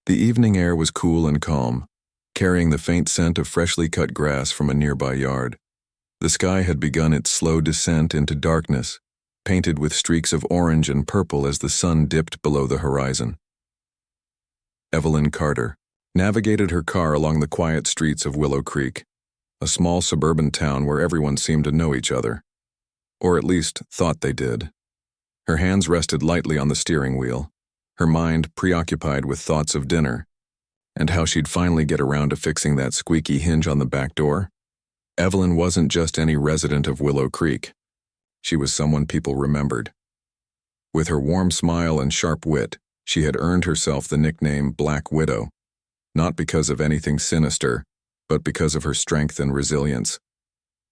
The evening air was cool and calm, carrying the faint scent of freshly cut grass from a nearby yard. The sky had begun its slow descent into darkness, painted with streaks of orange and purple as the sun dipped below the horizon. Evelyn Carter navigated her car along the quiet streets of Willow Creek, a small suburban town where everyone seemed to know each other, or at least thought they did. Her hands rested lightly on the steering wheel, her mind preoccupied with thoughts of dinner, and how she'd finally get around to fixing that squeaky hinge on the back door. Evelyn wasn't just any resident of Willow Creek. She was someone people remembered. With her warm smile and sharp wit, she had earned herself the nickname Black Widow, not because of anything sinister, but because of her strength and resilience.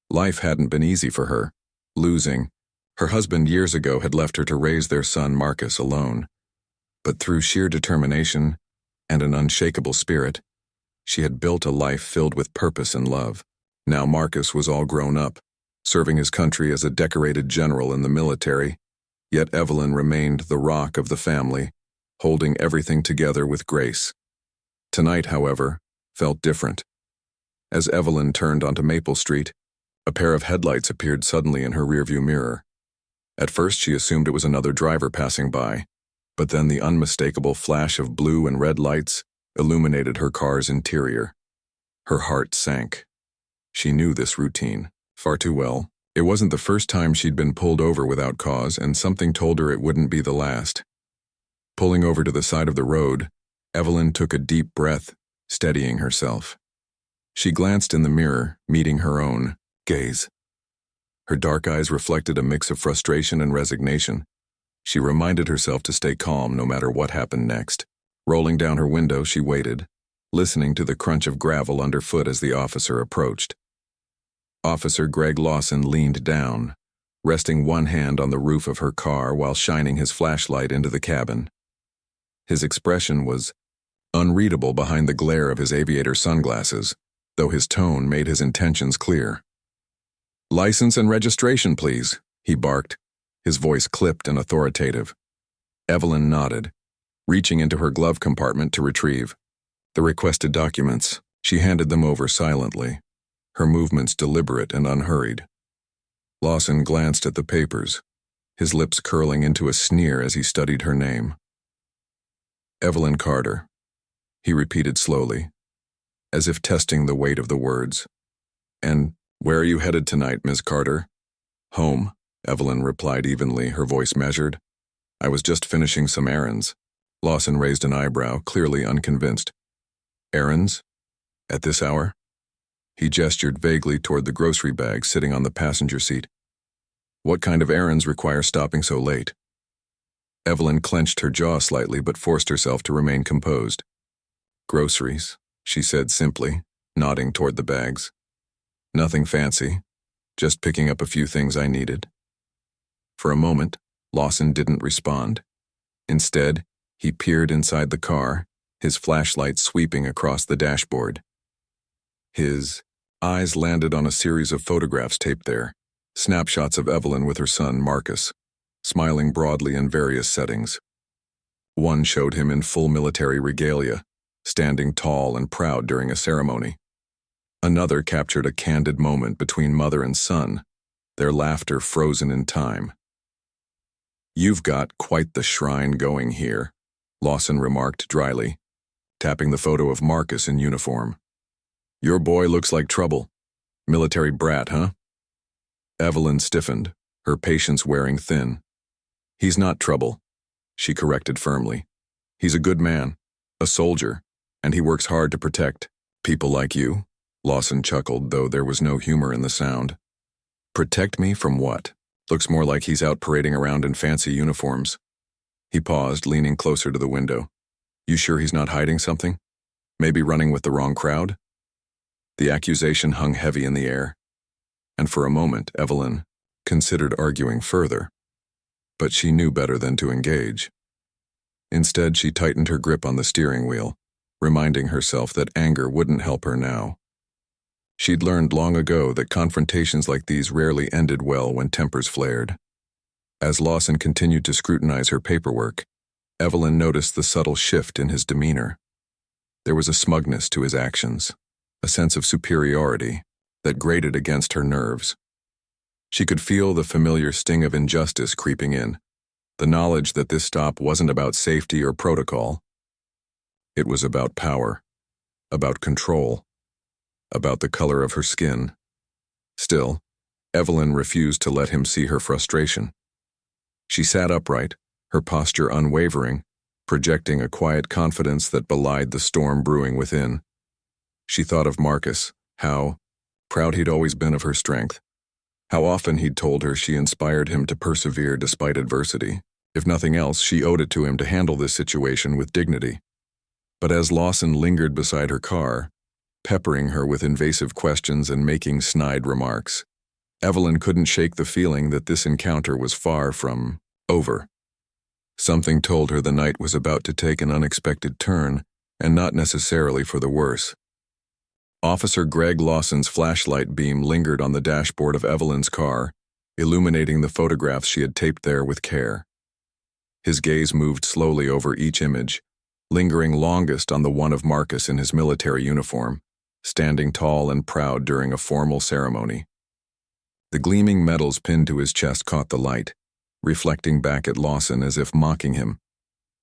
Life hadn't been easy for her. Losing her husband years ago had left her to raise their son Marcus alone. But through sheer determination and an unshakable spirit, she had built a life filled with purpose and love. Now Marcus was all grown up, serving his country as a decorated general in the military, yet Evelyn remained the rock of the family, holding everything together with grace. Tonight, however, felt different. As Evelyn turned onto Maple Street, a pair of headlights appeared suddenly in her rearview mirror. At first she assumed it was another driver passing by, but then the unmistakable flash of blue and red lights illuminated her car's interior. Her heart sank. She knew this routine far too well. It wasn't the first time she'd been pulled over without cause, and something told her it wouldn't be the last. Pulling over to the side of the road, Evelyn took a deep breath, steadying herself. She glanced in the mirror, meeting her own gaze. Her dark eyes reflected a mix of frustration and resignation. She reminded herself to stay calm no matter what happened next. Rolling down her window, she waited, listening to the crunch of gravel underfoot as the officer approached. Officer Greg Lawson leaned down, resting one hand on the roof of her car while shining his flashlight into the cabin. His expression was unreadable behind the glare of his aviator sunglasses, though his tone made his intentions clear. "License and registration, please," he barked, his voice clipped and authoritative. Evelyn nodded, reaching into her glove compartment to retrieve the requested documents. She handed them over silently, her movements deliberate and unhurried. Lawson glanced at the papers, his lips curling into a sneer as he studied her name. "Evelyn Carter," he repeated slowly, as if testing the weight of the words. "And where are you headed tonight, Ms. Carter?" "Home," Evelyn replied evenly, her voice measured. "I was just finishing some errands." Lawson raised an eyebrow, clearly unconvinced. "Errands? At this hour?" He gestured vaguely toward the grocery bag sitting on the passenger seat. "What kind of errands require stopping so late?" Evelyn clenched her jaw slightly but forced herself to remain composed. "Groceries," she said simply, nodding toward the bags. "Nothing fancy, just picking up a few things I needed." For a moment, Lawson didn't respond. Instead, he peered inside the car, his flashlight sweeping across the dashboard. His eyes landed on a series of photographs taped there, snapshots of Evelyn with her son, Marcus, smiling broadly in various settings. One showed him in full military regalia, standing tall and proud during a ceremony. Another captured a candid moment between mother and son, their laughter frozen in time. "You've got quite the shrine going here," Lawson remarked dryly, tapping the photo of Marcus in uniform. "Your boy looks like trouble. Military brat, huh?" Evelyn stiffened, her patience wearing thin. "He's not trouble," she corrected firmly. "He's a good man, a soldier, and he works hard to protect people like you." Lawson chuckled, though there was no humor in the sound. "Protect me from what? Looks more like he's out parading around in fancy uniforms." He paused, leaning closer to the window. "You sure he's not hiding something? Maybe running with the wrong crowd?" The accusation hung heavy in the air, and for a moment Evelyn considered arguing further. But she knew better than to engage. Instead, she tightened her grip on the steering wheel, reminding herself that anger wouldn't help her now. She'd learned long ago that confrontations like these rarely ended well when tempers flared. As Lawson continued to scrutinize her paperwork, Evelyn noticed the subtle shift in his demeanor. There was a smugness to his actions, a sense of superiority that grated against her nerves. She could feel the familiar sting of injustice creeping in, the knowledge that this stop wasn't about safety or protocol. It was about power, about control, about the color of her skin. Still, Evelyn refused to let him see her frustration. She sat upright, her posture unwavering, projecting a quiet confidence that belied the storm brewing within. She thought of Marcus, how proud he'd always been of her strength, how often he'd told her she inspired him to persevere despite adversity. If nothing else, she owed it to him to handle this situation with dignity. But as Lawson lingered beside her car, peppering her with invasive questions and making snide remarks, Evelyn couldn't shake the feeling that this encounter was far from over. Something told her the night was about to take an unexpected turn, and not necessarily for the worse. Officer Greg Lawson's flashlight beam lingered on the dashboard of Evelyn's car, illuminating the photographs she had taped there with care. His gaze moved slowly over each image, lingering longest on the one of Marcus in his military uniform, standing tall and proud during a formal ceremony. The gleaming medals pinned to his chest caught the light, reflecting back at Lawson as if mocking him.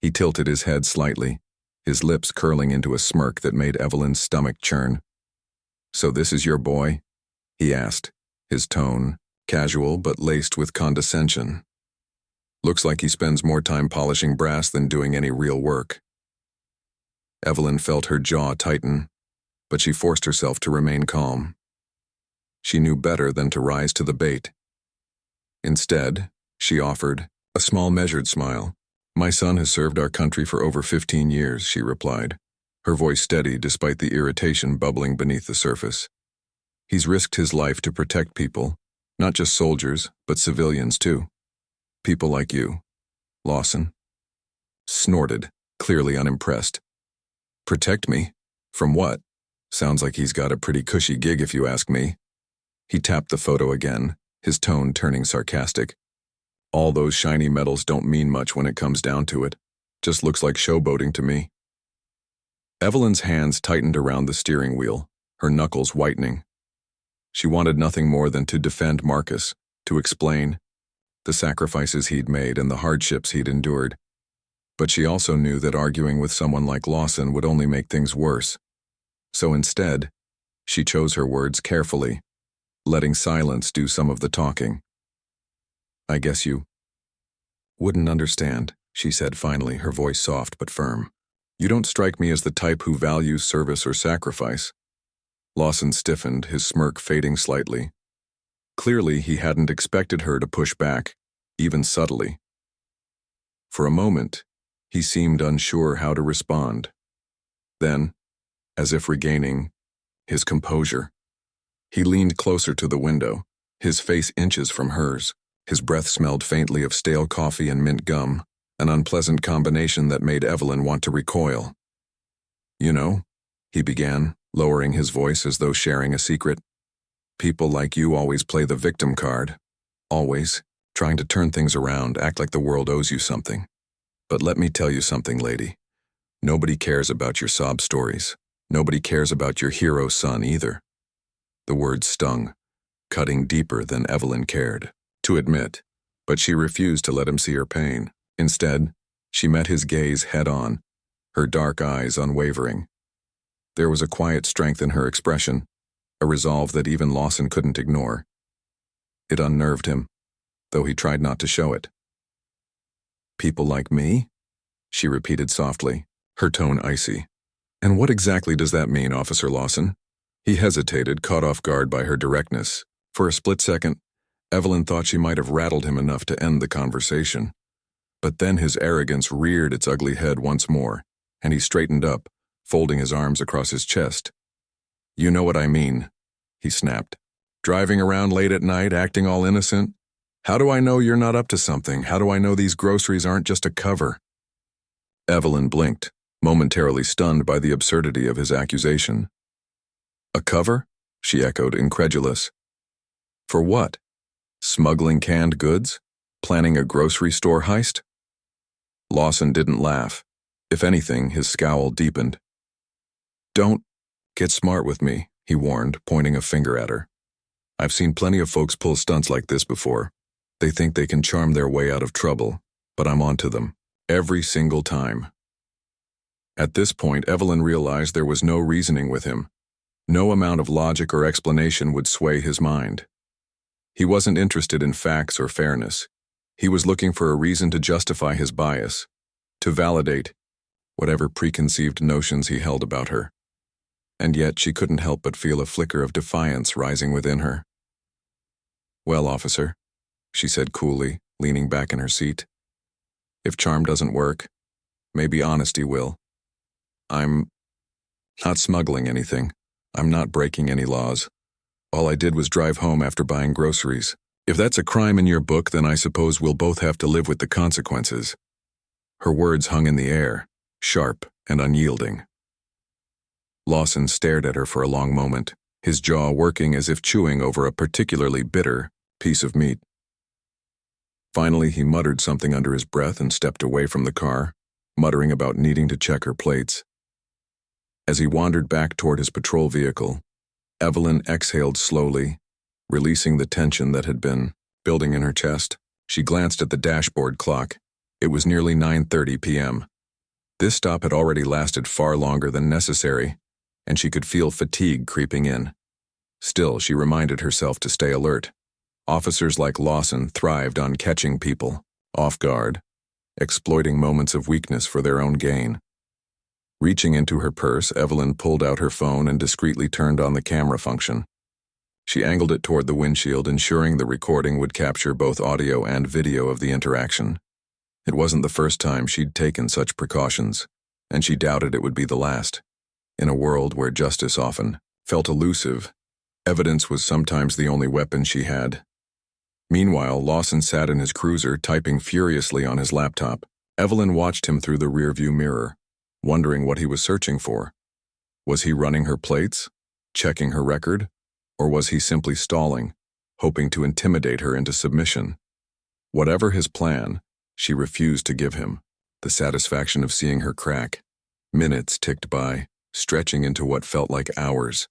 He tilted his head slightly, his lips curling into a smirk that made Evelyn's stomach churn. "So this is your boy?" he asked, his tone casual but laced with condescension. "Looks like he spends more time polishing brass than doing any real work." Evelyn felt her jaw tighten, but she forced herself to remain calm. She knew better than to rise to the bait. Instead, she offered a small measured smile. "My son has served our country for over 15 years, she replied, her voice steady despite the irritation bubbling beneath the surface. "He's risked his life to protect people, not just soldiers, but civilians too. People like you." Lawson snorted, clearly unimpressed. "Protect me? From what? Sounds like he's got a pretty cushy gig if you ask me." He tapped the photo again, his tone turning sarcastic. "All those shiny medals don't mean much when it comes down to it. Just looks like showboating to me." Evelyn's hands tightened around the steering wheel, her knuckles whitening. She wanted nothing more than to defend Marcus, to explain the sacrifices he'd made and the hardships he'd endured. But she also knew that arguing with someone like Lawson would only make things worse. So instead, she chose her words carefully, letting silence do some of the talking. "I guess you wouldn't understand," she said finally, her voice soft but firm. "You don't strike me as the type who values service or sacrifice." Lawson stiffened, his smirk fading slightly. Clearly, he hadn't expected her to push back, even subtly. For a moment, he seemed unsure how to respond. Then, as if regaining his composure, he leaned closer to the window, his face inches from hers. His breath smelled faintly of stale coffee and mint gum, an unpleasant combination that made Evelyn want to recoil. "You know," he began, lowering his voice as though sharing a secret, "people like you always play the victim card. Always, trying to turn things around, act like the world owes you something. But let me tell you something, lady. Nobody cares about your sob stories. Nobody cares about your hero son either." The words stung, cutting deeper than Evelyn cared to admit, but she refused to let him see her pain. Instead, she met his gaze head-on, her dark eyes unwavering. There was a quiet strength in her expression, a resolve that even Lawson couldn't ignore. It unnerved him, though he tried not to show it. "People like me?" she repeated softly, her tone icy. "And what exactly does that mean, Officer Lawson?" He hesitated, caught off guard by her directness. For a split second, Evelyn thought she might have rattled him enough to end the conversation. But then his arrogance reared its ugly head once more, and he straightened up, folding his arms across his chest. "You know what I mean," he snapped. "Driving around late at night, acting all innocent? How do I know you're not up to something? How do I know these groceries aren't just a cover?" Evelyn blinked, momentarily stunned by the absurdity of his accusation. "A cover?" she echoed, incredulous. "For what? Smuggling canned goods? Planning a grocery store heist?" Lawson didn't laugh. If anything, his scowl deepened. Don't get smart with me, he warned, pointing a finger at her. I've seen plenty of folks pull stunts like this before. They think they can charm their way out of trouble, but I'm onto them. Every single time. At this point, Evelyn realized there was no reasoning with him. No amount of logic or explanation would sway his mind. He wasn't interested in facts or fairness. He was looking for a reason to justify his bias, to validate whatever preconceived notions he held about her. And yet she couldn't help but feel a flicker of defiance rising within her. Well, officer, she said coolly, leaning back in her seat. If charm doesn't work, maybe honesty will. I'm not smuggling anything. I'm not breaking any laws. All I did was drive home after buying groceries. If that's a crime in your book, then I suppose we'll both have to live with the consequences. Her words hung in the air, sharp and unyielding. Lawson stared at her for a long moment, his jaw working as if chewing over a particularly bitter piece of meat. Finally, he muttered something under his breath and stepped away from the car, muttering about needing to check her plates. As he wandered back toward his patrol vehicle, Evelyn exhaled slowly, releasing the tension that had been building in her chest. She glanced at the dashboard clock. It was nearly 9:30 p.m. This stop had already lasted far longer than necessary, and she could feel fatigue creeping in. Still, she reminded herself to stay alert. Officers like Lawson thrived on catching people off guard, exploiting moments of weakness for their own gain. Reaching into her purse, Evelyn pulled out her phone and discreetly turned on the camera function. She angled it toward the windshield, ensuring the recording would capture both audio and video of the interaction. It wasn't the first time she'd taken such precautions, and she doubted it would be the last. In a world where justice often felt elusive, evidence was sometimes the only weapon she had. Meanwhile, Lawson sat in his cruiser, typing furiously on his laptop. Evelyn watched him through the rearview mirror, wondering what he was searching for. Was he running her plates, checking her record, or was he simply stalling, hoping to intimidate her into submission? Whatever his plan, she refused to give him the satisfaction of seeing her crack. Minutes ticked by, stretching into what felt like hours.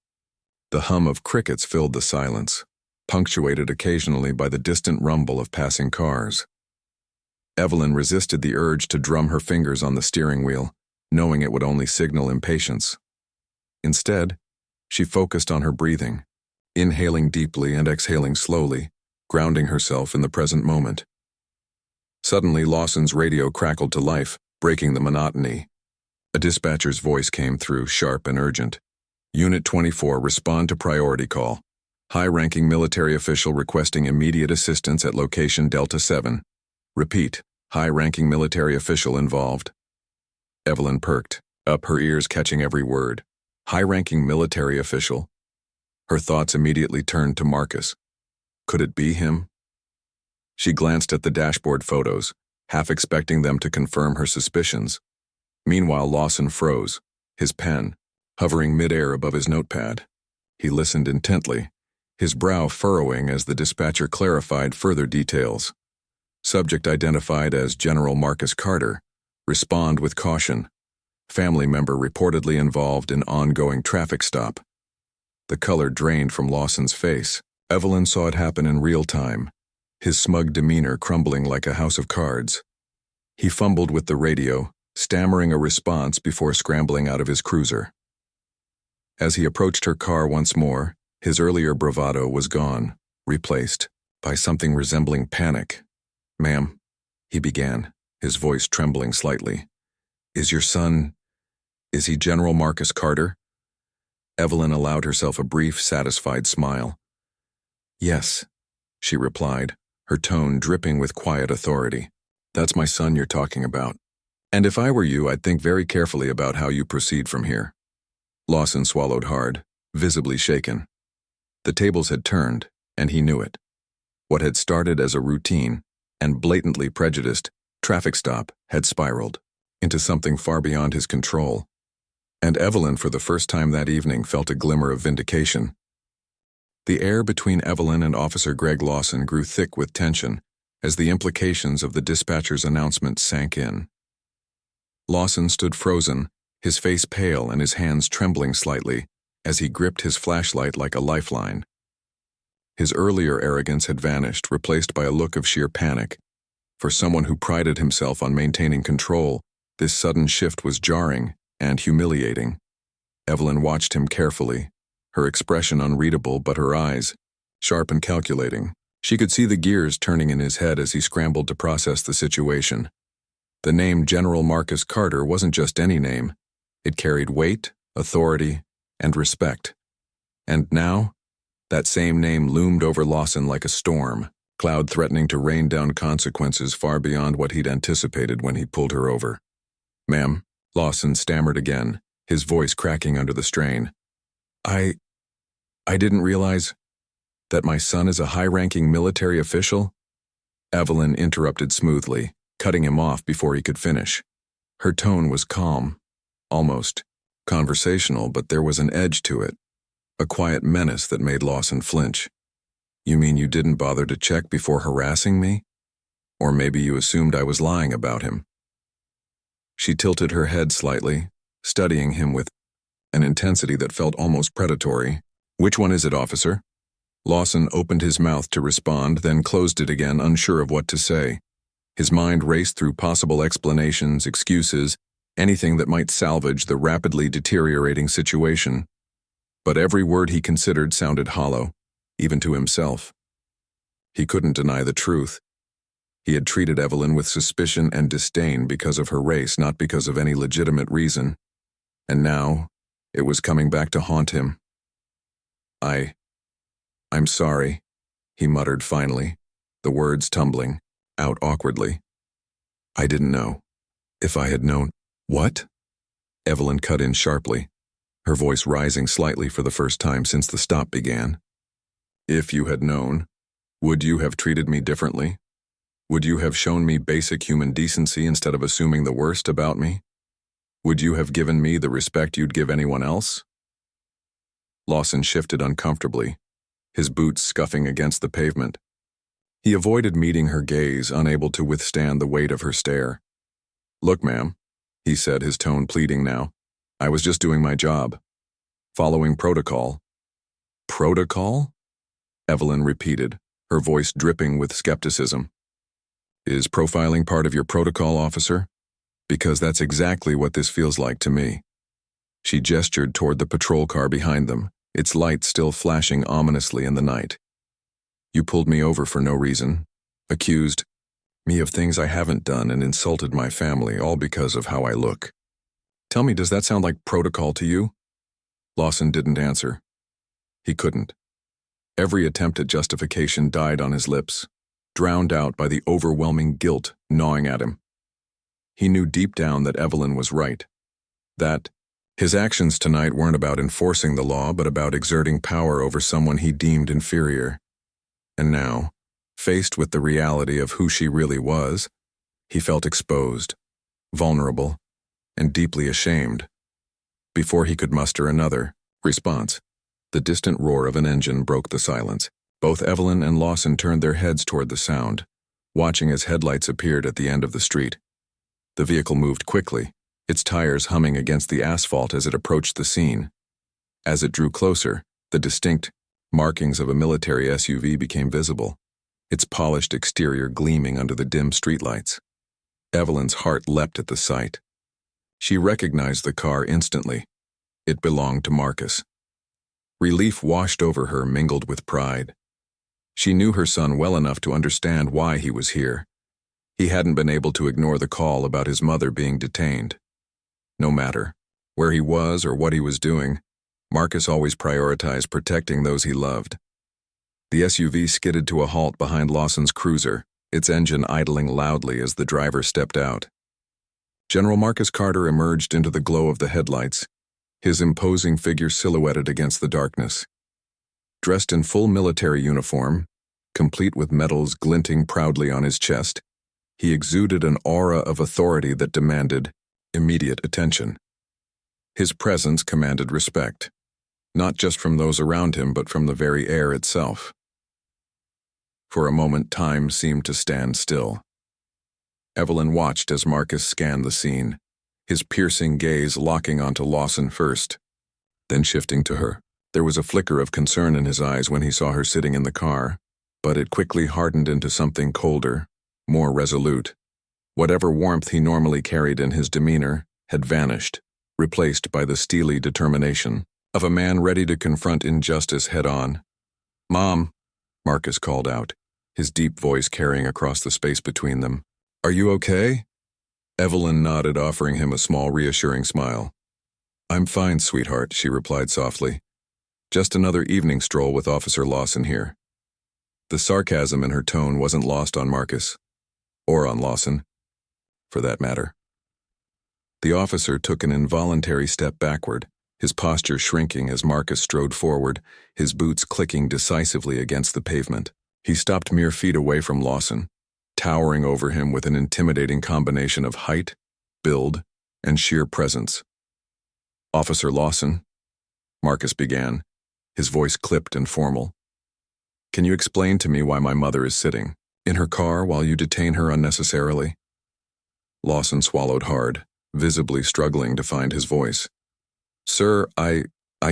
The hum of crickets filled the silence, punctuated occasionally by the distant rumble of passing cars. Evelyn resisted the urge to drum her fingers on the steering wheel, knowing it would only signal impatience. Instead, she focused on her breathing, inhaling deeply and exhaling slowly, grounding herself in the present moment. Suddenly, Lawson's radio crackled to life, breaking the monotony. A dispatcher's voice came through, sharp and urgent. Unit 24, respond to priority call. High-ranking military official requesting immediate assistance at location Delta 7. Repeat, high-ranking military official involved. Evelyn perked up, her ears catching every word. High-ranking military official? Her thoughts immediately turned to Marcus. Could it be him? She glanced at the dashboard photos, half expecting them to confirm her suspicions. Meanwhile, Lawson froze, his pen hovering midair above his notepad. He listened intently, his brow furrowing as the dispatcher clarified further details. Subject identified as General Marcus Carter. Respond with caution. Family member reportedly involved in ongoing traffic stop. The color drained from Lawson's face. Evelyn saw it happen in real time, his smug demeanor crumbling like a house of cards. He fumbled with the radio, stammering a response before scrambling out of his cruiser. As he approached her car once more, his earlier bravado was gone, replaced by something resembling panic. "Ma'am," he began, his voice trembling slightly. "Is your son... is he General Marcus Carter?" Evelyn allowed herself a brief, satisfied smile. "Yes," she replied, her tone dripping with quiet authority. "That's my son you're talking about. And if I were you, I'd think very carefully about how you proceed from here." Lawson swallowed hard, visibly shaken. The tables had turned, and he knew it. What had started as a routine and blatantly prejudiced traffic stop had spiraled into something far beyond his control. And Evelyn, for the first time that evening, felt a glimmer of vindication. The air between Evelyn and Officer Greg Lawson grew thick with tension as the implications of the dispatcher's announcement sank in. Lawson stood frozen, his face pale and his hands trembling slightly as he gripped his flashlight like a lifeline. His earlier arrogance had vanished, replaced by a look of sheer panic. For someone who prided himself on maintaining control, this sudden shift was jarring and humiliating. Evelyn watched him carefully, her expression unreadable but her eyes, sharp and calculating. She could see the gears turning in his head as he scrambled to process the situation. The name General Marcus Carter wasn't just any name. It carried weight, authority, and respect. And now, that same name loomed over Lawson like a storm, cloud threatening to rain down consequences far beyond what he'd anticipated when he pulled her over. "Ma'am," Lawson stammered again, his voice cracking under the strain. I didn't realize that my son is a high-ranking military official?" Evelyn interrupted smoothly, cutting him off before he could finish. Her tone was calm, almost conversational, but there was an edge to it, a quiet menace that made Lawson flinch. "You mean you didn't bother to check before harassing me? Or maybe you assumed I was lying about him?" She tilted her head slightly, studying him with an intensity that felt almost predatory. "Which one is it, officer?" Lawson opened his mouth to respond, then closed it again, unsure of what to say. His mind raced through possible explanations, excuses, anything that might salvage the rapidly deteriorating situation. But every word he considered sounded hollow, even to himself. He couldn't deny the truth. He had treated Evelyn with suspicion and disdain because of her race, not because of any legitimate reason. And now, it was coming back to haunt him. I'm sorry," he muttered finally, the words tumbling out awkwardly. "I didn't know. If I had known—" "What?" Evelyn cut in sharply, her voice rising slightly for the first time since the stop began. "If you had known, would you have treated me differently? Would you have shown me basic human decency instead of assuming the worst about me? Would you have given me the respect you'd give anyone else?" Lawson shifted uncomfortably, his boots scuffing against the pavement. He avoided meeting her gaze, unable to withstand the weight of her stare. "Look, ma'am," he said, his tone pleading now. "I was just doing my job. Following protocol." "Protocol?" Evelyn repeated, her voice dripping with skepticism. "Is profiling part of your protocol, officer? Because that's exactly what this feels like to me." She gestured toward the patrol car behind them, its lights still flashing ominously in the night. "You pulled me over for no reason, accused me of things I haven't done, and insulted my family, all because of how I look. Tell me, does that sound like protocol to you?" Lawson didn't answer. He couldn't. Every attempt at justification died on his lips, drowned out by the overwhelming guilt gnawing at him. He knew deep down that Evelyn was right, that his actions tonight weren't about enforcing the law, but about exerting power over someone he deemed inferior. And now, faced with the reality of who she really was, he felt exposed, vulnerable, and deeply ashamed. Before he could muster another response, the distant roar of an engine broke the silence. Both Evelyn and Lawson turned their heads toward the sound, watching as headlights appeared at the end of the street. The vehicle moved quickly, its tires humming against the asphalt as it approached the scene. As it drew closer, the distinct markings of a military SUV became visible, its polished exterior gleaming under the dim streetlights. Evelyn's heart leapt at the sight. She recognized the car instantly. It belonged to Marcus. Relief washed over her, mingled with pride. She knew her son well enough to understand why he was here. He hadn't been able to ignore the call about his mother being detained. No matter where he was or what he was doing, Marcus always prioritized protecting those he loved. The SUV skidded to a halt behind Lawson's cruiser, its engine idling loudly as the driver stepped out. General Marcus Carter emerged into the glow of the headlights, his imposing figure silhouetted against the darkness. Dressed in full military uniform, complete with medals glinting proudly on his chest, he exuded an aura of authority that demanded immediate attention. His presence commanded respect, not just from those around him, but from the very air itself. For a moment, time seemed to stand still. Evelyn watched as Marcus scanned the scene, his piercing gaze locking onto Lawson first, then shifting to her. There was a flicker of concern in his eyes when he saw her sitting in the car, but it quickly hardened into something colder, more resolute. Whatever warmth he normally carried in his demeanor had vanished, replaced by the steely determination of a man ready to confront injustice head-on. "Mom," Marcus called out, his deep voice carrying across the space between them. "Are you okay?" Evelyn nodded, offering him a small, reassuring smile. "I'm fine, sweetheart," she replied softly. "Just another evening stroll with Officer Lawson here." The sarcasm in her tone wasn't lost on Marcus, or on Lawson, for that matter. The officer took an involuntary step backward, his posture shrinking as Marcus strode forward, his boots clicking decisively against the pavement. He stopped mere feet away from Lawson, towering over him with an intimidating combination of height, build, and sheer presence. "Officer Lawson," Marcus began, his voice clipped and formal. "Can you explain to me why my mother is sitting in her car while you detain her unnecessarily?" Lawson swallowed hard, visibly struggling to find his voice. "Sir, I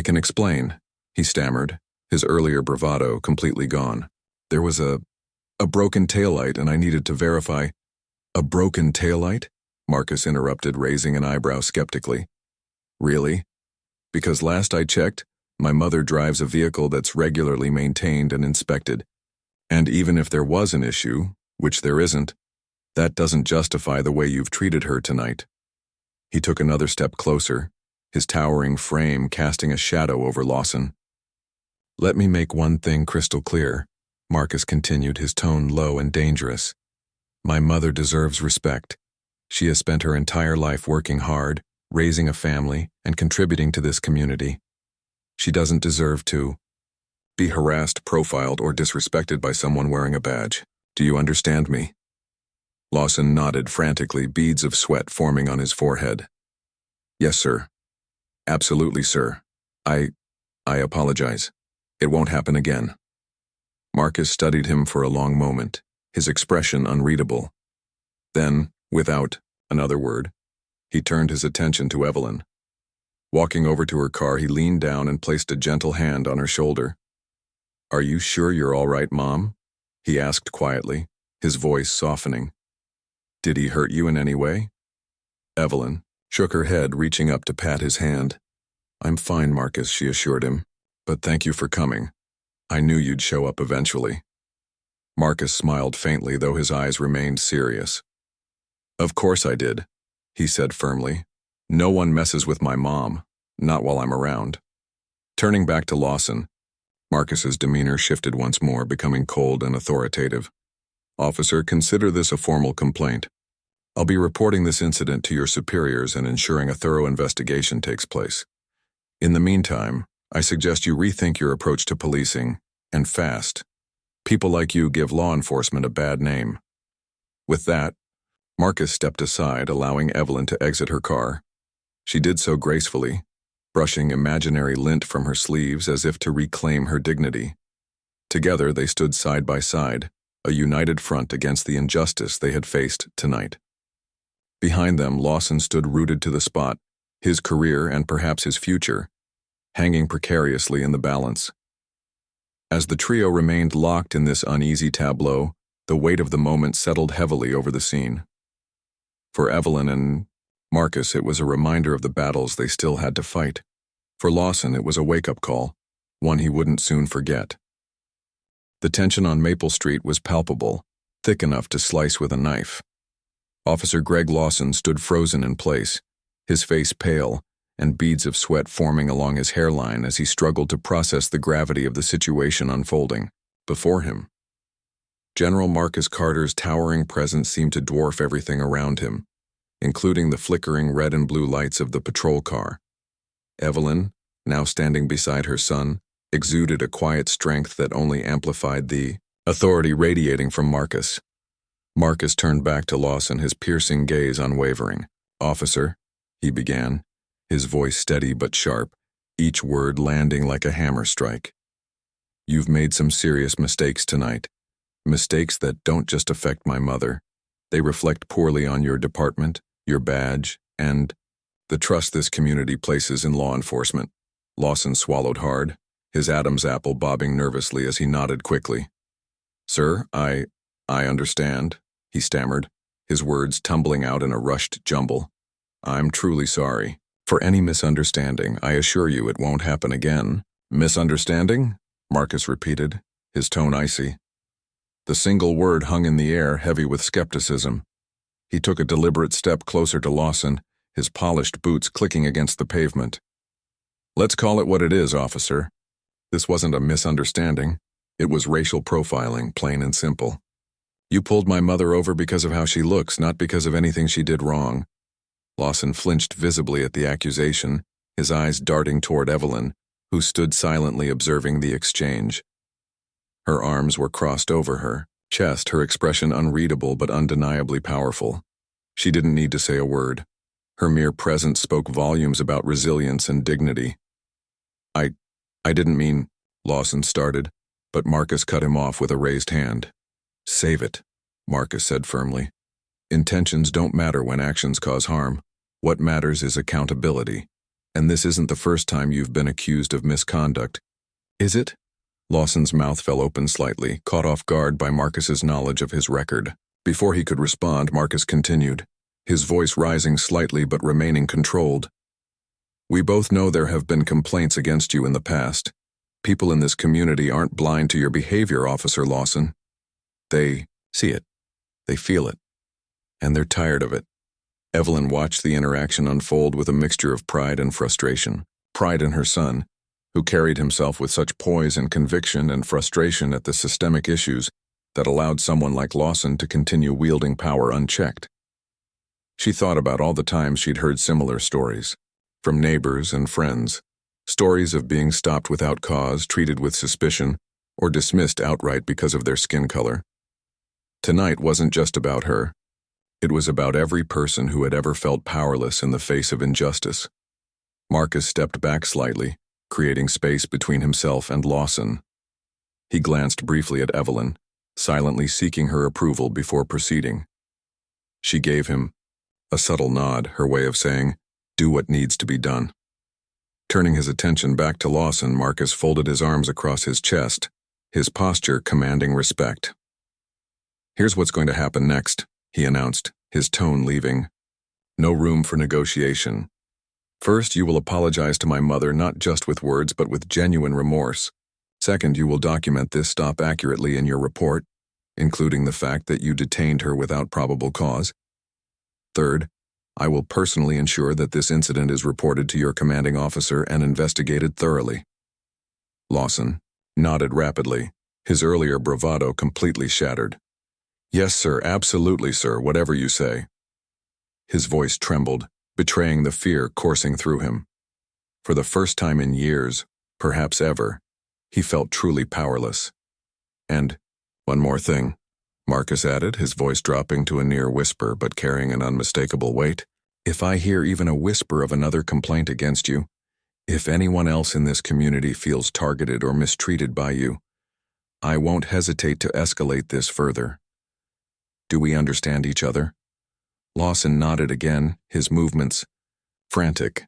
can explain," he stammered, his earlier bravado completely gone. "There was a broken taillight and I needed to verify." "A broken taillight?" Marcus interrupted, raising an eyebrow skeptically. "Really? Because last I checked, my mother drives a vehicle that's regularly maintained and inspected. And even if there was an issue, which there isn't, that doesn't justify the way you've treated her tonight." He took another step closer, his towering frame casting a shadow over Lawson. "Let me make one thing crystal clear," Marcus continued, his tone low and dangerous. "My mother deserves respect. She has spent her entire life working hard, raising a family, and contributing to this community. She doesn't deserve to be harassed, profiled, or disrespected by someone wearing a badge. Do you understand me?" Lawson nodded frantically, beads of sweat forming on his forehead. "Yes, sir. Absolutely, sir. I apologize. It won't happen again." Marcus studied him for a long moment, his expression unreadable. Then, without another word, he turned his attention to Evelyn. Walking over to her car, he leaned down and placed a gentle hand on her shoulder. "Are you sure you're all right, Mom?" he asked quietly, his voice softening. "Did he hurt you in any way?" Evelyn shook her head, reaching up to pat his hand. "I'm fine, Marcus," she assured him. "But thank you for coming. I knew you'd show up eventually." Marcus smiled faintly, though his eyes remained serious. "Of course I did," he said firmly. "No one messes with my mom, not while I'm around." Turning back to Lawson, Marcus's demeanor shifted once more, becoming cold and authoritative. "Officer, consider this a formal complaint. I'll be reporting this incident to your superiors and ensuring a thorough investigation takes place. In the meantime, I suggest you rethink your approach to policing, and fast. People like you give law enforcement a bad name." With that, Marcus stepped aside, allowing Evelyn to exit her car. She did so gracefully, brushing imaginary lint from her sleeves as if to reclaim her dignity. Together they stood side by side, a united front against the injustice they had faced tonight. Behind them, Lawson stood rooted to the spot, his career and perhaps his future hanging precariously in the balance. As the trio remained locked in this uneasy tableau, the weight of the moment settled heavily over the scene. For Evelyn and Marcus, it was a reminder of the battles they still had to fight. For Lawson, it was a wake-up call, one he wouldn't soon forget. The tension on Maple Street was palpable, thick enough to slice with a knife. Officer Greg Lawson stood frozen in place, his face pale, and beads of sweat forming along his hairline as he struggled to process the gravity of the situation unfolding before him. General Marcus Carter's towering presence seemed to dwarf everything around him, including the flickering red and blue lights of the patrol car. Evelyn, now standing beside her son, exuded a quiet strength that only amplified the authority radiating from Marcus. Marcus turned back to Lawson, his piercing gaze unwavering. "Officer," he began, his voice steady but sharp, each word landing like a hammer strike. "You've made some serious mistakes tonight. Mistakes that don't just affect my mother. They reflect poorly on your department, your badge, and The trust this community places in law enforcement. Lawson swallowed hard, his Adam's apple bobbing nervously as he nodded quickly. Sir, I understand, he stammered, his words tumbling out in a rushed jumble. I'm truly sorry. For any misunderstanding, I assure you it won't happen again. Misunderstanding? Marcus repeated, his tone icy. The single word hung in the air, heavy with skepticism. He took a deliberate step closer to Lawson, his polished boots clicking against the pavement. Let's call it what it is, officer. This wasn't a misunderstanding. It was racial profiling, plain and simple. You pulled my mother over because of how she looks, not because of anything she did wrong. Lawson flinched visibly at the accusation, his eyes darting toward Evelyn, who stood silently observing the exchange. Her arms were crossed over her chest, her expression unreadable but undeniably powerful. She didn't need to say a word. Her mere presence spoke volumes about resilience and dignity. I didn't mean, Lawson started, but Marcus cut him off with a raised hand. Save it, Marcus said firmly. Intentions don't matter when actions cause harm. What matters is accountability. And this isn't the first time you've been accused of misconduct. Is it? Lawson's mouth fell open slightly, caught off guard by Marcus's knowledge of his record. Before he could respond, Marcus continued, his voice rising slightly but remaining controlled. We both know there have been complaints against you in the past. People in this community aren't blind to your behavior, Officer Lawson. They see it. They feel it. And they're tired of it. Evelyn watched the interaction unfold with a mixture of pride and frustration. Pride in her son, who carried himself with such poise and conviction, and frustration at the systemic issues that allowed someone like Lawson to continue wielding power unchecked. She thought about all the times she'd heard similar stories, from neighbors and friends, stories of being stopped without cause, treated with suspicion, or dismissed outright because of their skin color. Tonight wasn't just about her. It was about every person who had ever felt powerless in the face of injustice. Marcus stepped back slightly, creating space between himself and Lawson. He glanced briefly at Evelyn, silently seeking her approval before proceeding. She gave him a subtle nod, her way of saying, do what needs to be done. Turning his attention back to Lawson, Marcus folded his arms across his chest, his posture commanding respect. Here's what's going to happen next, he announced, his tone leaving. No room for negotiation. First, you will apologize to my mother not just with words but with genuine remorse. Second, you will document this stop accurately in your report, including the fact that you detained her without probable cause. Third, I will personally ensure that this incident is reported to your commanding officer and investigated thoroughly. Lawson nodded rapidly, his earlier bravado completely shattered. Yes, sir, absolutely, sir, whatever you say. His voice trembled, betraying the fear coursing through him. For the first time in years, perhaps ever, he felt truly powerless. And, one more thing, Marcus added, his voice dropping to a near whisper but carrying an unmistakable weight. If I hear even a whisper of another complaint against you, if anyone else in this community feels targeted or mistreated by you, I won't hesitate to escalate this further. Do we understand each other? Lawson nodded again, his movements frantic.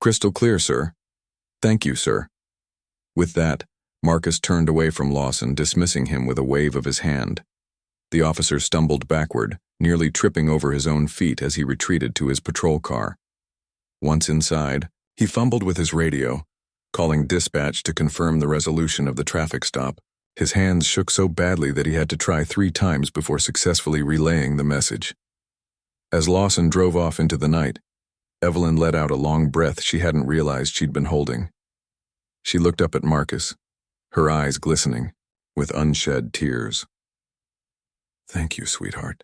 Crystal clear, sir. Thank you, sir. With that, Marcus turned away from Lawson, dismissing him with a wave of his hand. The officer stumbled backward, nearly tripping over his own feet as he retreated to his patrol car. Once inside, he fumbled with his radio, calling dispatch to confirm the resolution of the traffic stop. His hands shook so badly that he had to try 3 times before successfully relaying the message. As Lawson drove off into the night, Evelyn let out a long breath she hadn't realized she'd been holding. She looked up at Marcus, her eyes glistening, with unshed tears. Thank you, sweetheart,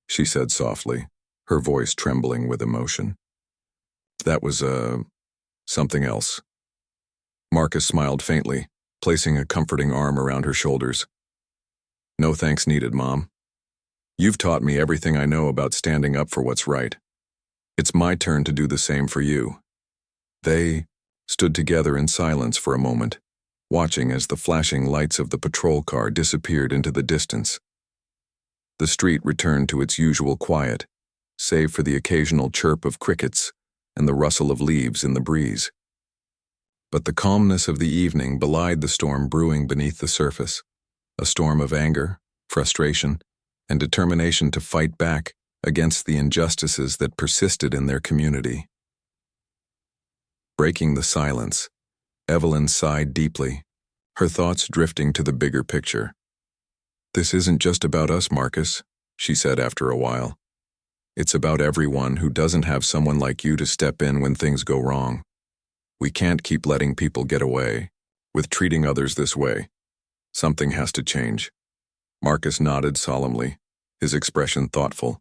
she said softly, her voice trembling with emotion. That was, something else. Marcus smiled faintly, placing a comforting arm around her shoulders. No thanks needed, Mom. You've taught me everything I know about standing up for what's right. It's my turn to do the same for you. They stood together in silence for a moment, watching as the flashing lights of the patrol car disappeared into the distance. The street returned to its usual quiet, save for the occasional chirp of crickets and the rustle of leaves in the breeze. But the calmness of the evening belied the storm brewing beneath the surface, a storm of anger, frustration, and determination to fight back against the injustices that persisted in their community. Breaking the silence, Evelyn sighed deeply, her thoughts drifting to the bigger picture. "This isn't just about us, Marcus," she said after a while. "It's about everyone who doesn't have someone like you to step in when things go wrong. We can't keep letting people get away with treating others this way. Something has to change." Marcus nodded solemnly, his expression thoughtful.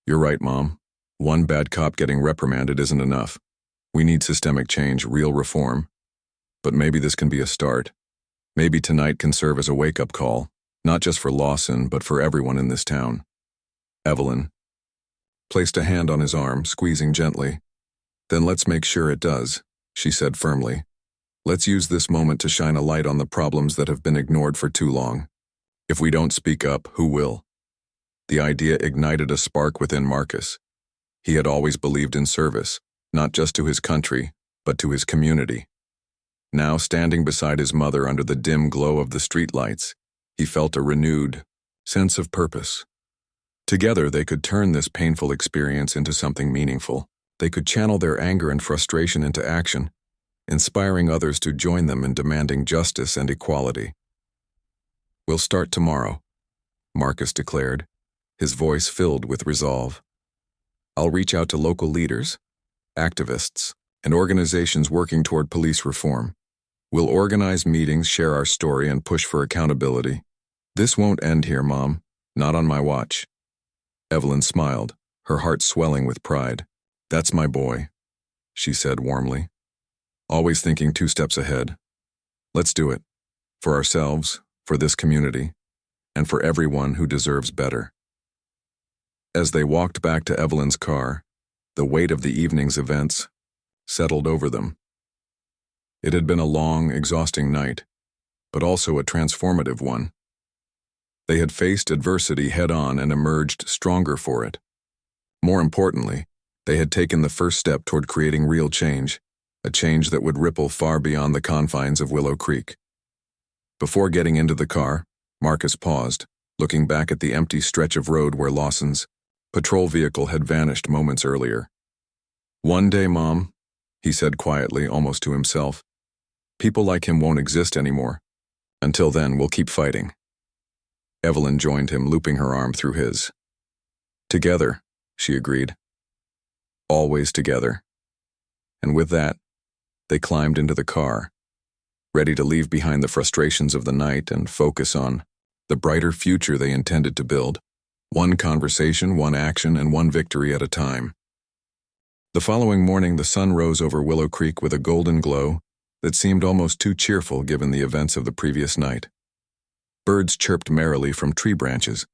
"You're right, Mom. One bad cop getting reprimanded isn't enough. We need systemic change, real reform. But maybe this can be a start. Maybe tonight can serve as a wake-up call, not just for Lawson, but for everyone in this town." Evelyn placed a hand on his arm, squeezing gently. "Then let's make sure it does," she said firmly. "Let's use this moment to shine a light on the problems that have been ignored for too long. If we don't speak up, who will?" The idea ignited a spark within Marcus. He had always believed in service, not just to his country, but to his community. Now, standing beside his mother under the dim glow of the streetlights, he felt a renewed sense of purpose. Together, they could turn this painful experience into something meaningful. They could channel their anger and frustration into action, inspiring others to join them in demanding justice and equality. "We'll start tomorrow," Marcus declared, his voice filled with resolve. "I'll reach out to local leaders, activists, and organizations working toward police reform. We'll organize meetings, share our story, and push for accountability. This won't end here, Mom. Not on my watch." Evelyn smiled, her heart swelling with pride. "That's my boy," she said warmly. "Always thinking 2 steps ahead. Let's do it. For ourselves, for this community, and for everyone who deserves better." As they walked back to Evelyn's car, the weight of the evening's events settled over them. It had been a long, exhausting night, but also a transformative one. They had faced adversity head-on and emerged stronger for it. More importantly, they had taken the first step toward creating real change, a change that would ripple far beyond the confines of Willow Creek. Before getting into the car, Marcus paused, looking back at the empty stretch of road where Lawson's patrol vehicle had vanished moments earlier. "One day, Mom," he said quietly, almost to himself, "people like him won't exist anymore. Until then, we'll keep fighting." Evelyn joined him, looping her arm through his. "Together," she agreed. "Always together." And with that, they climbed into the car, ready to leave behind the frustrations of the night and focus on the brighter future they intended to build. One conversation, one action, and one victory at a time. The following morning, the sun rose over Willow Creek with a golden glow that seemed almost too cheerful given the events of the previous night. Birds chirped merrily from tree branches,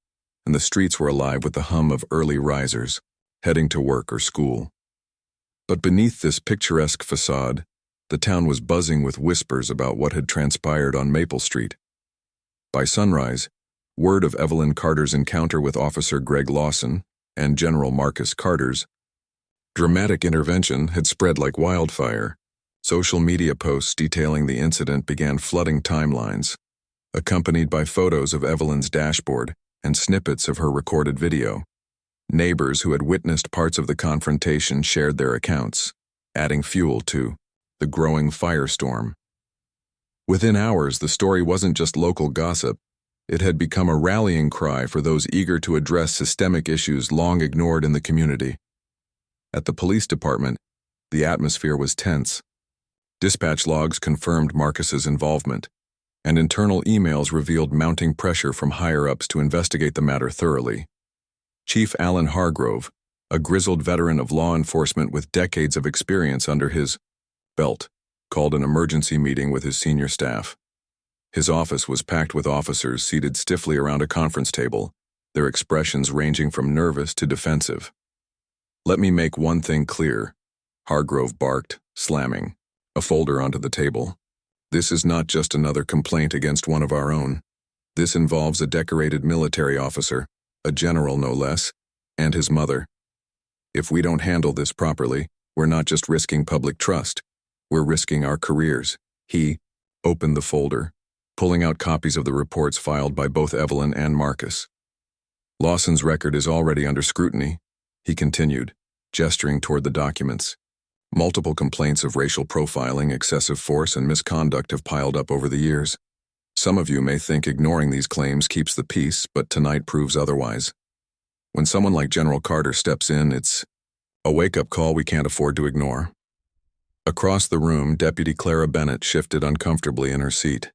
and the streets were alive with the hum of early risers, heading to work or school. But beneath this picturesque facade, the town was buzzing with whispers about what had transpired on Maple Street. By sunrise, word of Evelyn Carter's encounter with Officer Greg Lawson and General Marcus Carter's dramatic intervention had spread like wildfire. Social media posts detailing the incident began flooding timelines, accompanied by photos of Evelyn's dashboard and snippets of her recorded video. Neighbors who had witnessed parts of the confrontation shared their accounts, adding fuel to the growing firestorm. Within hours, the story wasn't just local gossip. It had become a rallying cry for those eager to address systemic issues long ignored in the community. At the police department, the atmosphere was tense. Dispatch logs confirmed Marcus's involvement, and internal emails revealed mounting pressure from higher-ups to investigate the matter thoroughly. Chief Alan Hargrove, a grizzled veteran of law enforcement with decades of experience under his belt, called an emergency meeting with his senior staff. His office was packed with officers seated stiffly around a conference table, their expressions ranging from nervous to defensive. "Let me make one thing clear," Hargrove barked, slamming a folder onto the table. "This is not just another complaint against one of our own. This involves a decorated military officer, a general no less, and his mother. If we don't handle this properly, We're not just risking public trust. We're risking our careers. He opened the folder, pulling out copies of the reports filed by both Evelyn and Marcus. Lawson's record is already under scrutiny, he continued, gesturing toward the documents. Multiple complaints of racial profiling, excessive force, and misconduct have piled up over the years. Some of you may think ignoring these claims keeps the peace, but tonight proves otherwise. When someone like General Carter steps in, it's a wake-up call we can't afford to ignore. Across the room, Deputy Clara Bennett shifted uncomfortably in her seat.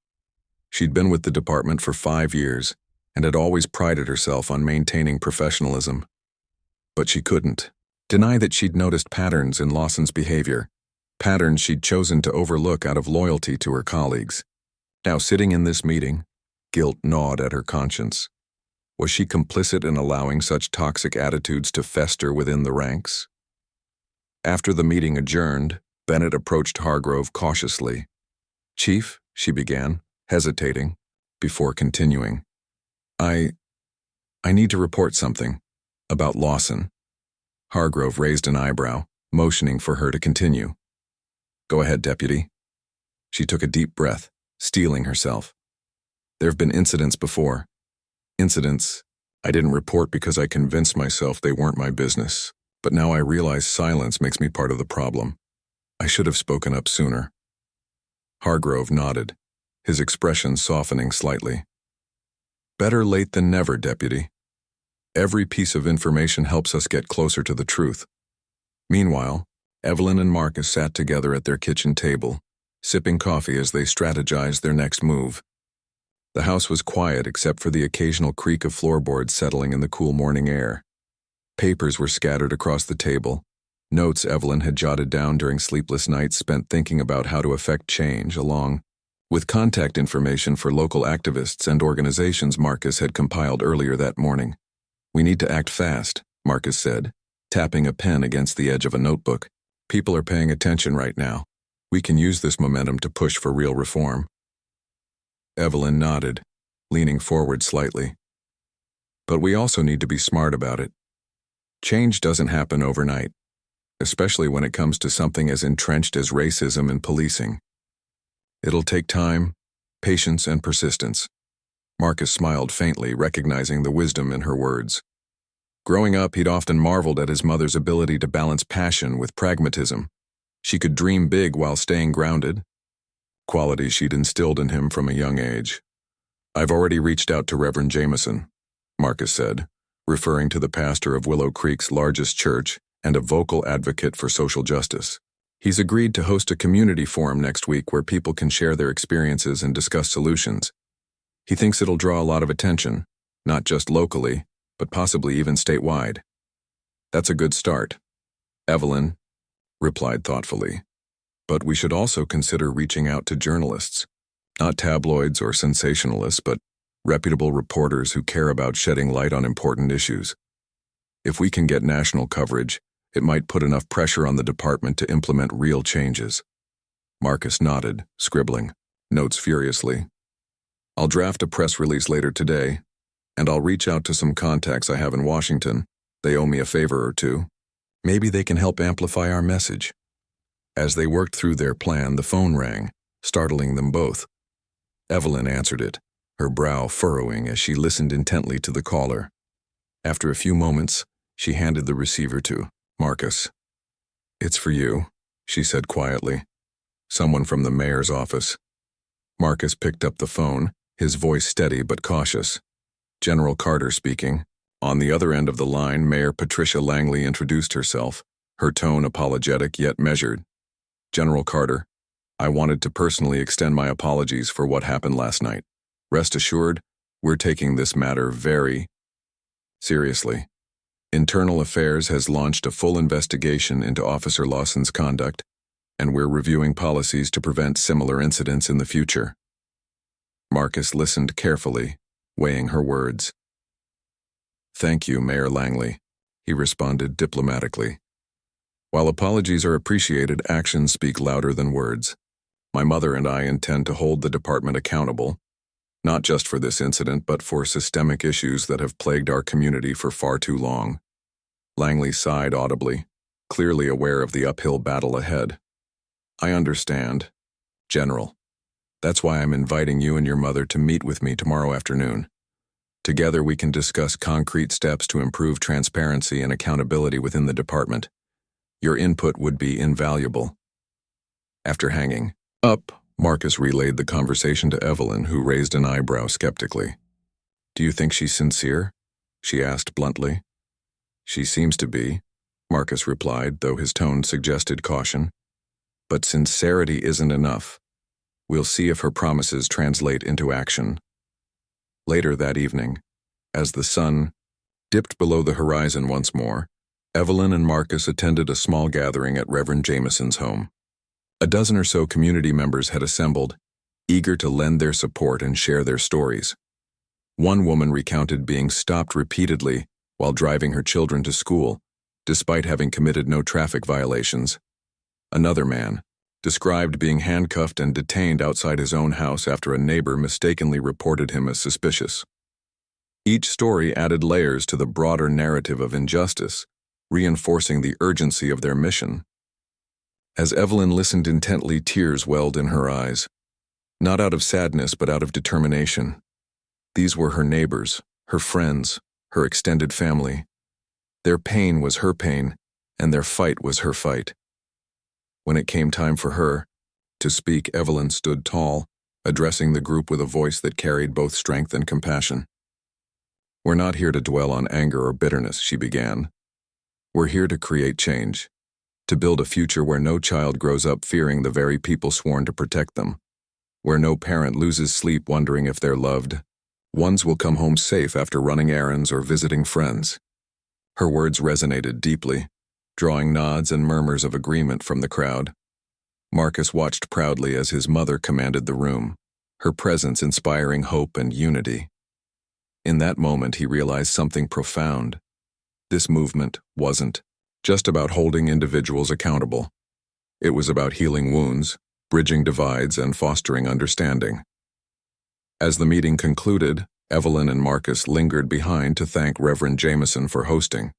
She'd been with the department for 5 years and had always prided herself on maintaining professionalism. But she couldn't deny that she'd noticed patterns in Lawson's behavior, patterns she'd chosen to overlook out of loyalty to her colleagues. Now, sitting in this meeting, guilt gnawed at her conscience. Was she complicit in allowing such toxic attitudes to fester within the ranks? After the meeting adjourned, Bennett approached Hargrove cautiously. "Chief," she began, hesitating, before continuing. I need to report something about Lawson." Hargrove raised an eyebrow, motioning for her to continue. "Go ahead, Deputy." She took a deep breath, steeling herself. "There have been incidents before. Incidents I didn't report because I convinced myself they weren't my business. But now I realize silence makes me part of the problem. I should have spoken up sooner." Hargrove nodded, his expression softening slightly. "Better late than never, Deputy. Every piece of information helps us get closer to the truth." Meanwhile, Evelyn and Marcus sat together at their kitchen table, sipping coffee as they strategized their next move. The house was quiet except for the occasional creak of floorboards settling in the cool morning air. Papers were scattered across the table, notes Evelyn had jotted down during sleepless nights spent thinking about how to effect change, along with contact information for local activists and organizations Marcus had compiled earlier that morning. "We need to act fast," Marcus said, tapping a pen against the edge of a notebook. "People are paying attention right now. We can use this momentum to push for real reform." Evelyn nodded, leaning forward slightly. "But we also need to be smart about it. Change doesn't happen overnight, especially when it comes to something as entrenched as racism and policing. It'll take time, patience, and persistence." Marcus smiled faintly, recognizing the wisdom in her words. Growing up, he'd often marveled at his mother's ability to balance passion with pragmatism. She could dream big while staying grounded, qualities she'd instilled in him from a young age. "I've already reached out to Reverend Jameson," Marcus said, referring to the pastor of Willow Creek's largest church and a vocal advocate for social justice. "He's agreed to host a community forum next week where people can share their experiences and discuss solutions. He thinks it'll draw a lot of attention, not just locally, but possibly even statewide." "That's a good start," Evelyn replied thoughtfully. "But we should also consider reaching out to journalists, not tabloids or sensationalists, but reputable reporters who care about shedding light on important issues. If we can get national coverage, it might put enough pressure on the department to implement real changes." Marcus nodded, scribbling notes furiously. "I'll draft a press release later today, and I'll reach out to some contacts I have in Washington. They owe me a favor or two. Maybe they can help amplify our message." As they worked through their plan, the phone rang, startling them both. Evelyn answered it, her brow furrowing as she listened intently to the caller. After a few moments, she handed the receiver to Marcus. "It's for you," she said quietly. "Someone from the mayor's office." Marcus picked up the phone, his voice steady but cautious. "General Carter speaking." On the other end of the line, Mayor Patricia Langley introduced herself, her tone apologetic yet measured. "General Carter, I wanted to personally extend my apologies for what happened last night. Rest assured, we're taking this matter very seriously. Internal Affairs has launched a full investigation into Officer Lawson's conduct, and we're reviewing policies to prevent similar incidents in the future." Marcus listened carefully, weighing her words. "Thank you, Mayor Langley," he responded diplomatically. "While apologies are appreciated, actions speak louder than words. My mother and I intend to hold the department accountable, not just for this incident, but for systemic issues that have plagued our community for far too long." Langley sighed audibly, clearly aware of the uphill battle ahead. "I understand, General. That's why I'm inviting you and your mother to meet with me tomorrow afternoon. Together we can discuss concrete steps to improve transparency and accountability within the department. Your input would be invaluable." After hanging up, Marcus relayed the conversation to Evelyn, who raised an eyebrow skeptically. "Do you think she's sincere?" she asked bluntly. "She seems to be," Marcus replied, though his tone suggested caution. "But sincerity isn't enough. We'll see if her promises translate into action." Later that evening, as the sun dipped below the horizon once more, Evelyn and Marcus attended a small gathering at Reverend Jameson's home. A dozen or so community members had assembled, eager to lend their support and share their stories. One woman recounted being stopped repeatedly while driving her children to school, despite having committed no traffic violations. Another man described being handcuffed and detained outside his own house after a neighbor mistakenly reported him as suspicious. Each story added layers to the broader narrative of injustice, reinforcing the urgency of their mission. As Evelyn listened intently, tears welled in her eyes, not out of sadness but out of determination. These were her neighbors, her friends, her extended family. Their pain was her pain, and their fight was her fight. When it came time for her to speak, Evelyn stood tall, addressing the group with a voice that carried both strength and compassion. "We're not here to dwell on anger or bitterness," she began. "We're here to create change, to build a future where no child grows up fearing the very people sworn to protect them, where no parent loses sleep wondering if their loved ones will come home safe after running errands or visiting friends." Her words resonated deeply, drawing nods and murmurs of agreement from the crowd. Marcus watched proudly as his mother commanded the room, her presence inspiring hope and unity. In that moment, he realized something profound. This movement wasn't just about holding individuals accountable. It was about healing wounds, bridging divides, and fostering understanding. As the meeting concluded, Evelyn and Marcus lingered behind to thank Reverend Jameson for hosting.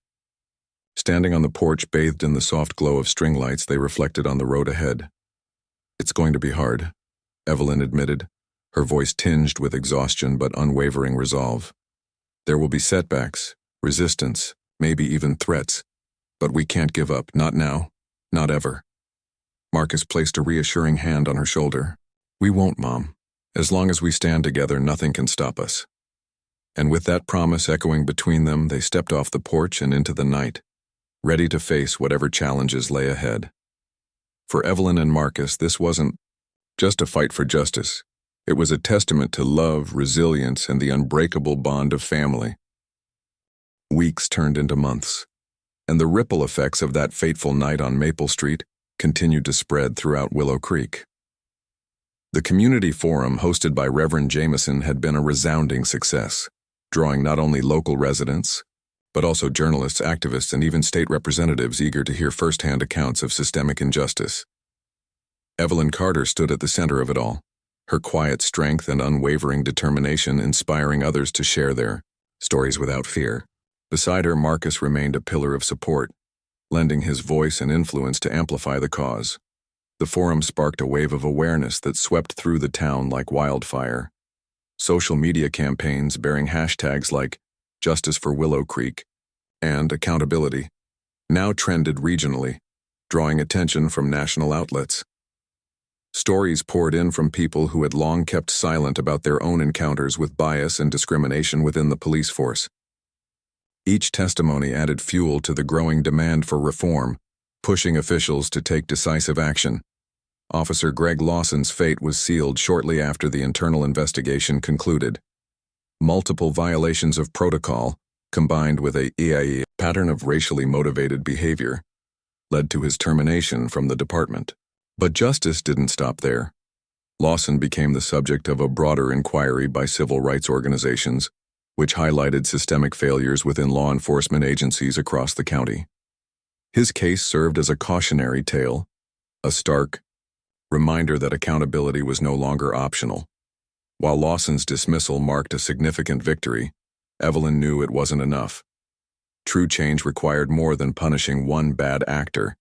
Standing on the porch, bathed in the soft glow of string lights, they reflected on the road ahead. "It's going to be hard," Evelyn admitted, her voice tinged with exhaustion but unwavering resolve. "There will be setbacks, resistance, maybe even threats, but we can't give up, not now, not ever." Marcus placed a reassuring hand on her shoulder. "We won't, Mom. As long as we stand together, nothing can stop us." And with that promise echoing between them, they stepped off the porch and into the night, ready to face whatever challenges lay ahead. For Evelyn and Marcus, this wasn't just a fight for justice. It was a testament to love, resilience, and the unbreakable bond of family. Weeks turned into months, and the ripple effects of that fateful night on Maple Street continued to spread throughout Willow Creek. The community forum hosted by Reverend Jameson had been a resounding success, drawing not only local residents, but also journalists, activists, and even state representatives eager to hear firsthand accounts of systemic injustice. Evelyn Carter stood at the center of it all, her quiet strength and unwavering determination inspiring others to share their stories without fear. Beside her, Marcus remained a pillar of support, lending his voice and influence to amplify the cause. The forum sparked a wave of awareness that swept through the town like wildfire. Social media campaigns bearing hashtags like Justice for Willow Creek and Accountability now trended regionally, drawing attention from national outlets. Stories poured in from people who had long kept silent about their own encounters with bias and discrimination within the police force. Each testimony added fuel to the growing demand for reform, pushing officials to take decisive action. Officer Greg Lawson's fate was sealed shortly after the internal investigation concluded. Multiple violations of protocol, combined with a pattern of racially motivated behavior, led to his termination from the department. But justice didn't stop there. Lawson became the subject of a broader inquiry by civil rights organizations, which highlighted systemic failures within law enforcement agencies across the county. His case served as a cautionary tale, a stark reminder that accountability was no longer optional. While Lawson's dismissal marked a significant victory, Evelyn knew it wasn't enough. True change required more than punishing one bad actor.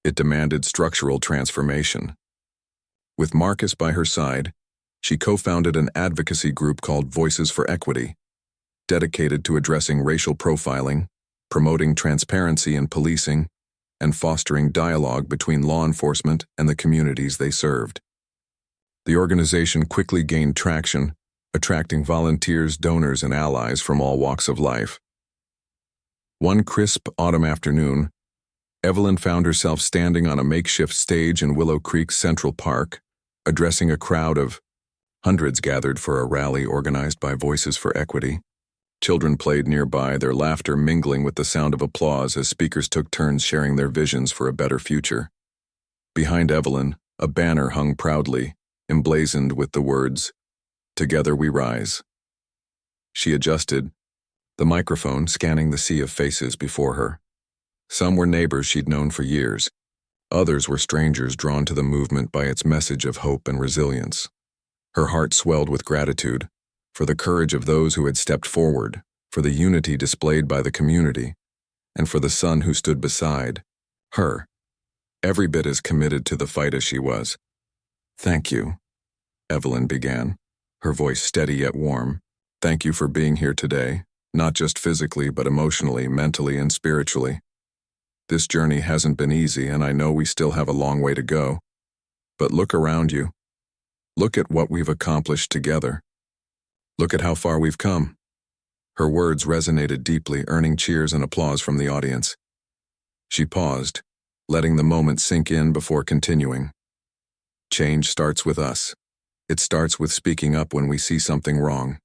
It demanded structural transformation. With Marcus by her side, she co-founded an advocacy group called Voices for Equity, dedicated to addressing racial profiling, promoting transparency in policing, and fostering dialogue between law enforcement and the communities they served. The organization quickly gained traction, attracting volunteers, donors, and allies from all walks of life. One crisp autumn afternoon, Evelyn found herself standing on a makeshift stage in Willow Creek's Central Park, addressing a crowd of hundreds gathered for a rally organized by Voices for Equity. Children played nearby, their laughter mingling with the sound of applause as speakers took turns sharing their visions for a better future. Behind Evelyn, a banner hung proudly, emblazoned with the words, "Together we rise." She adjusted, the microphone scanning the sea of faces before her. Some were neighbors she'd known for years. Others were strangers drawn to the movement by its message of hope and resilience. Her heart swelled with gratitude for the courage of those who had stepped forward, for the unity displayed by the community, and for the son who stood beside her, every bit as committed to the fight as she was. "Thank you," Evelyn began, her voice steady yet warm. "Thank you for being here today, not just physically but emotionally, mentally, and spiritually. This journey hasn't been easy, and I know we still have a long way to go. But look around you. Look at what we've accomplished together. Look at how far we've come." Her words resonated deeply, earning cheers and applause from the audience. She paused, letting the moment sink in before continuing. "Change starts with us. It starts with speaking up when we see something wrong.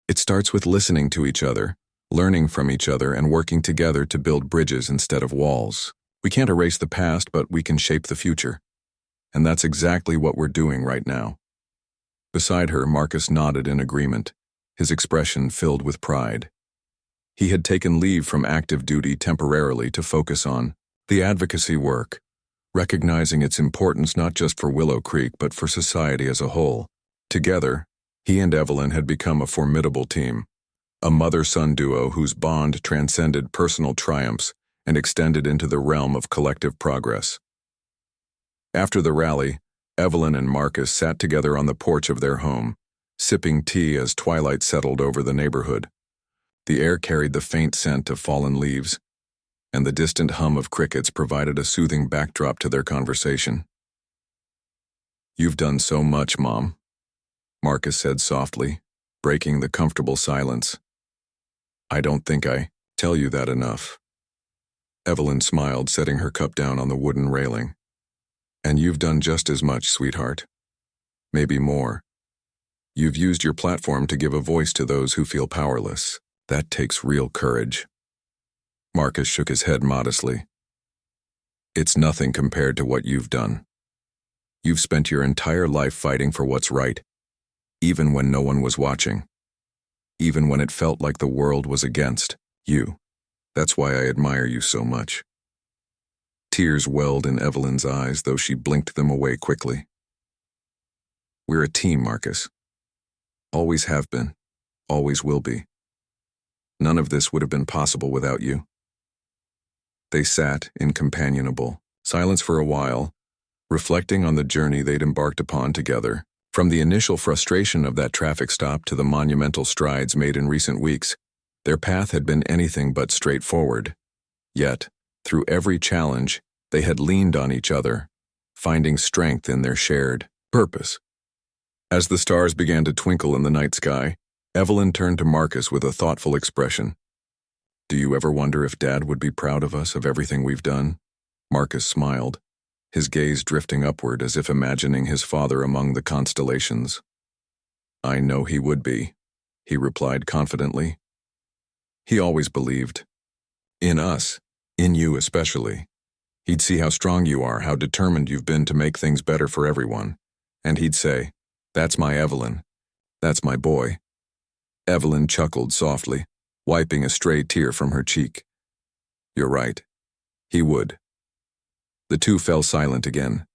It starts with listening to each other, learning from each other, and working together to build bridges instead of walls. We can't erase the past, but we can shape the future. And that's exactly what we're doing right now." Beside her, Marcus nodded in agreement, his expression filled with pride. He had taken leave from active duty temporarily to focus on the advocacy work, recognizing its importance not just for Willow Creek but for society as a whole. Together, he and Evelyn had become a formidable team, a mother-son duo whose bond transcended personal triumphs and extended into the realm of collective progress. After the rally, Evelyn and Marcus sat together on the porch of their home, sipping tea as twilight settled over the neighborhood. The air carried the faint scent of fallen leaves, and the distant hum of crickets provided a soothing backdrop to their conversation. "You've done so much, Mom," Marcus said softly, breaking the comfortable silence. "I don't think I tell you that enough." Evelyn smiled, setting her cup down on the wooden railing. "And you've done just as much, sweetheart. Maybe more. You've used your platform to give a voice to those who feel powerless. That takes real courage." Marcus shook his head modestly. "It's nothing compared to what you've done. You've spent your entire life fighting for what's right, even when no one was watching, even when it felt like the world was against you. That's why I admire you so much." Tears welled in Evelyn's eyes, though she blinked them away quickly. "We're a team, Marcus. Always have been, always will be. None of this would have been possible without you." They sat in companionable silence for a while, reflecting on the journey they'd embarked upon together. From the initial frustration of that traffic stop to the monumental strides made in recent weeks, their path had been anything but straightforward. Yet, through every challenge, they had leaned on each other, finding strength in their shared purpose. As the stars began to twinkle in the night sky, Evelyn turned to Marcus with a thoughtful expression. "Do you ever wonder if Dad would be proud of us, of everything we've done?" Marcus smiled, his gaze drifting upward as if imagining his father among the constellations. "I know he would be," he replied confidently. "He always believed. In us, in you especially. He'd see how strong you are, how determined you've been to make things better for everyone. And he'd say, 'That's my Evelyn. That's my boy.'" Evelyn chuckled softly, wiping a stray tear from her cheek. "You're right. He would." The two fell silent again,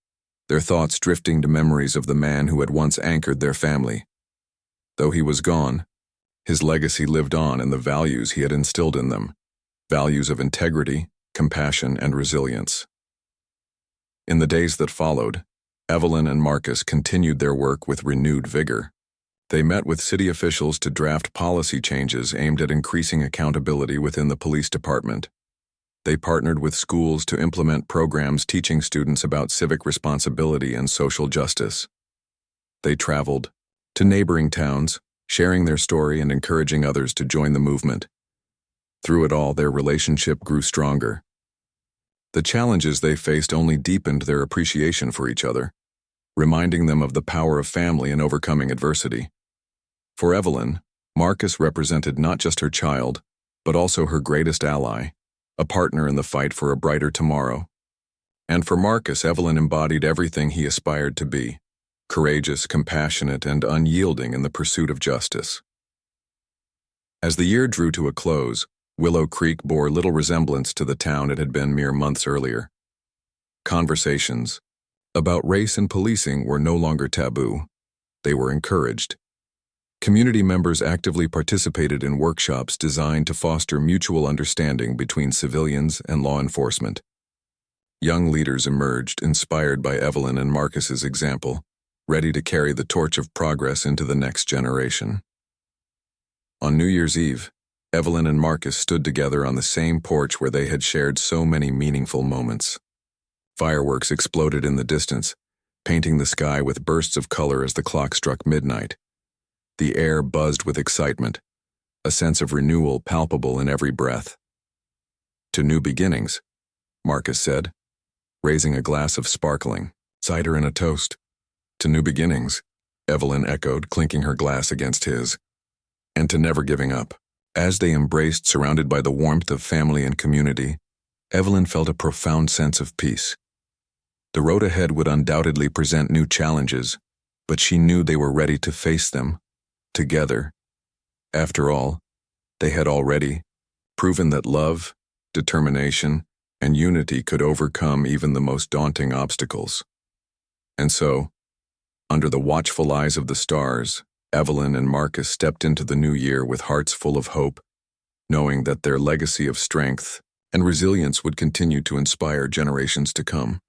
their thoughts drifting to memories of the man who had once anchored their family. Though he was gone, his legacy lived on in the values he had instilled in them. values of integrity, compassion, and resilience. In the days that followed, Evelyn and Marcus continued their work with renewed vigor. They met with city officials to draft policy changes aimed at increasing accountability within the police department. They partnered with schools to implement programs teaching students about civic responsibility and social justice. They traveled to neighboring towns, sharing their story and encouraging others to join the movement. Through it all, their relationship grew stronger. The challenges they faced only deepened their appreciation for each other, reminding them of the power of family in overcoming adversity. For Evelyn, Marcus represented not just her child, but also her greatest ally, a partner in the fight for a brighter tomorrow. And for Marcus, Evelyn embodied everything he aspired to be: courageous, compassionate, and unyielding in the pursuit of justice. As the year drew to a close, Willow Creek bore little resemblance to the town it had been mere months earlier. Conversations about race and policing were no longer taboo. They were encouraged. Community members actively participated in workshops designed to foster mutual understanding between civilians and law enforcement. Young leaders emerged, inspired by Evelyn and Marcus's example, ready to carry the torch of progress into the next generation. On New Year's Eve, Evelyn and Marcus stood together on the same porch where they had shared so many meaningful moments. Fireworks exploded in the distance, painting the sky with bursts of color as the clock struck midnight. The air buzzed with excitement, a sense of renewal palpable in every breath. "To new beginnings," Marcus said, raising a glass of sparkling cider and a toast. "To new beginnings," Evelyn echoed, clinking her glass against his. "And to never giving up." As they embraced, surrounded by the warmth of family and community, Evelyn felt a profound sense of peace. The road ahead would undoubtedly present new challenges, but she knew they were ready to face them together. After all, they had already proven that love, determination, and unity could overcome even the most daunting obstacles. And so, under the watchful eyes of the stars, Evelyn and Marcus stepped into the new year with hearts full of hope, knowing that their legacy of strength and resilience would continue to inspire generations to come.